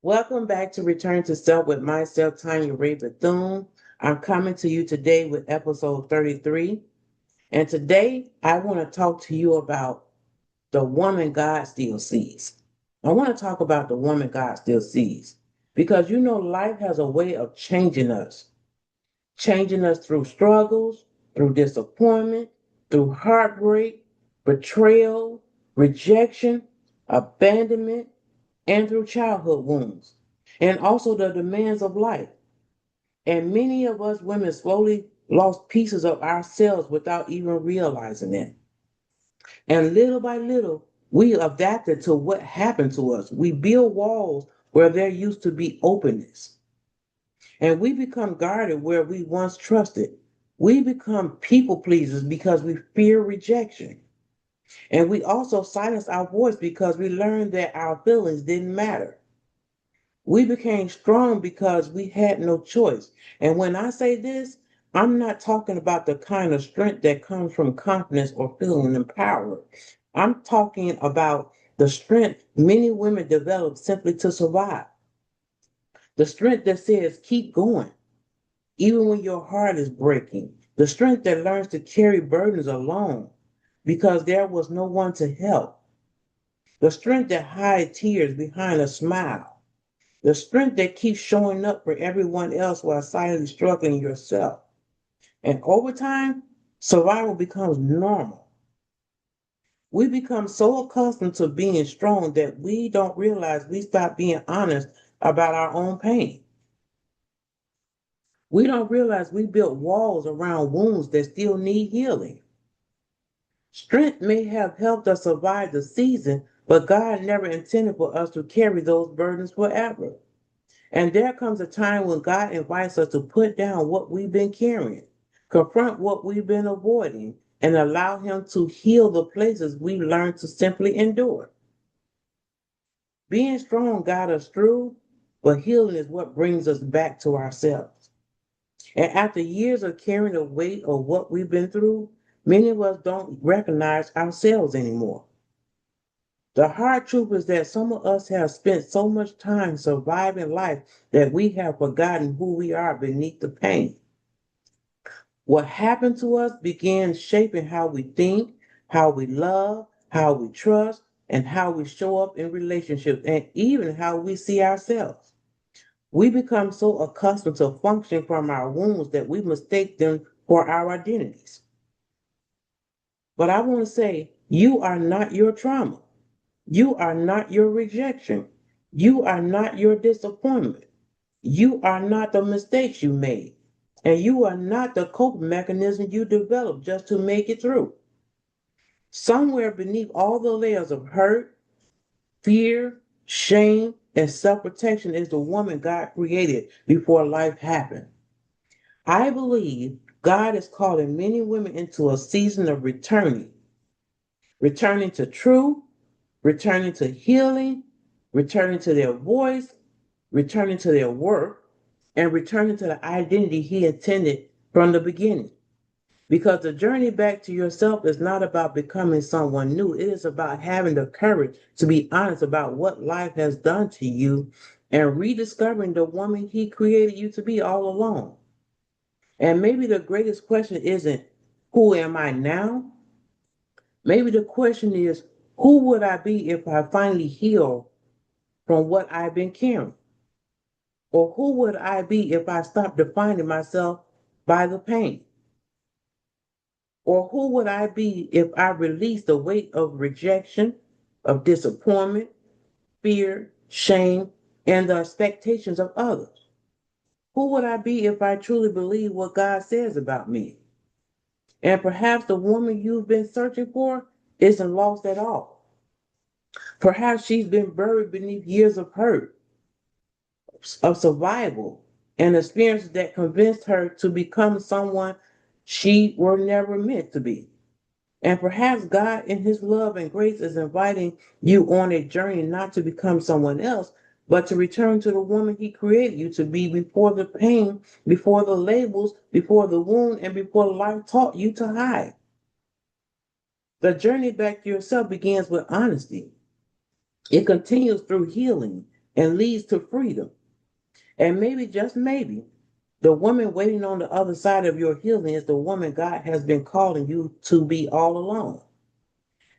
Welcome back to Return to Self with myself, Tanya Ray Bethune. I'm coming to you today with episode 33. And today I want to talk to you about the woman God still sees. I want to talk about the woman God still sees because life has a way of changing us through struggles, through disappointment, through heartbreak, betrayal, rejection, abandonment, and through childhood wounds, and also the demands of life. And many of us women slowly lost pieces of ourselves without even realizing it. And little by little, we adapted to what happened to us. We build walls where there used to be openness. And we become guarded where we once trusted. We become people pleasers because we fear rejection. And we also silence our voice because we learned that our feelings didn't matter. We became strong because we had no choice. And when I say this, I'm not talking about the kind of strength that comes from confidence or feeling empowered. I'm talking about the strength many women develop simply to survive. The strength that says, keep going, even when your heart is breaking. The strength that learns to carry burdens alone because there was no one to help. The strength that hides tears behind a smile. The strength that keeps showing up for everyone else while silently struggling yourself. And over time, survival becomes normal. We become so accustomed to being strong that we don't realize we stop being honest about our own pain. We don't realize we built walls around wounds that still need healing. Strength may have helped us survive the season, but God never intended for us to carry those burdens forever. And there comes a time when God invites us to put down what we've been carrying, confront what we've been avoiding, and allow Him to heal the places we learned to simply endure. Being strong got us through, but healing is what brings us back to ourselves. And after years of carrying the weight of what we've been through, many of us don't recognize ourselves anymore. The hard truth is that some of us have spent so much time surviving life that we have forgotten who we are beneath the pain. What happened to us began shaping how we think, how we love, how we trust, and how we show up in relationships, and even how we see ourselves. We become so accustomed to functioning from our wounds that we mistake them for our identities. But I want to say, you are not your trauma. You are not your rejection. You are not your disappointment. You are not the mistakes you made. And you are not the coping mechanism you developed just to make it through. Somewhere beneath all the layers of hurt, fear, shame, and self protection is the woman God created before life happened. I believe God is calling many women into a season of returning to truth, returning to healing, returning to their voice, returning to their work, and returning to the identity He intended from the beginning. Because the journey back to yourself is not about becoming someone new. It is about having the courage to be honest about what life has done to you and rediscovering the woman He created you to be all along. And maybe the greatest question isn't, who am I now? Maybe the question is, who would I be if I finally heal from what I've been carrying? Or who would I be if I stopped defining myself by the pain? Or who would I be if I released the weight of rejection, of disappointment, fear, shame, and the expectations of others? Who would I be if I truly believe what God says about me? And perhaps the woman you've been searching for isn't lost at all. Perhaps she's been buried beneath years of hurt, of survival, and experiences that convinced her to become someone she were never meant to be. And perhaps God, in His love and grace, is inviting you on a journey not to become someone else, but to return to the woman He created you to be before the pain, before the labels, before the wound, and before life taught you to hide. The journey back to yourself begins with honesty. It continues through healing, and leads to freedom. And maybe, just maybe, the woman waiting on the other side of your healing is the woman God has been calling you to be all along.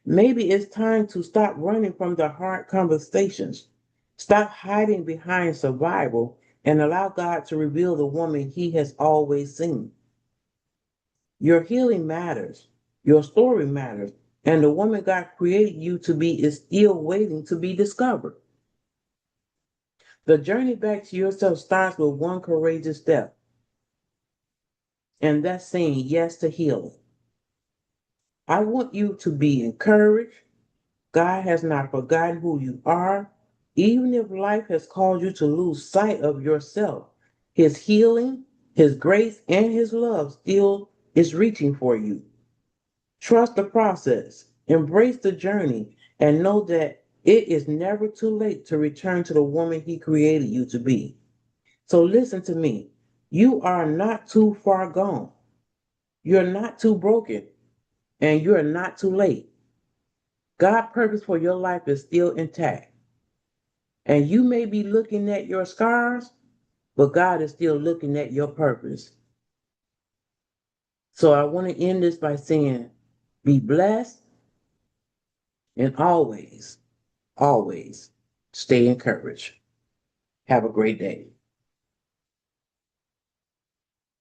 Maybe it's time to stop running from the hard conversations. Stop hiding behind survival and allow God to reveal the woman He has always seen. Your healing matters, your story matters, and the woman God created you to be is still waiting to be discovered. The journey back to yourself starts with one courageous step, and that's saying yes to healing. I want you to be encouraged. God has not forgotten who you are. Even if life has caused you to lose sight of yourself, His healing, His grace, and His love still is reaching for you. Trust the process, embrace the journey, and know that it is never too late to return to the woman He created you to be. So listen to me. You are not too far gone. You're not too broken, and you're not too late. God's purpose for your life is still intact. And you may be looking at your scars, but God is still looking at your purpose. So I want to end this by saying, be blessed and always, always stay encouraged. Have a great day.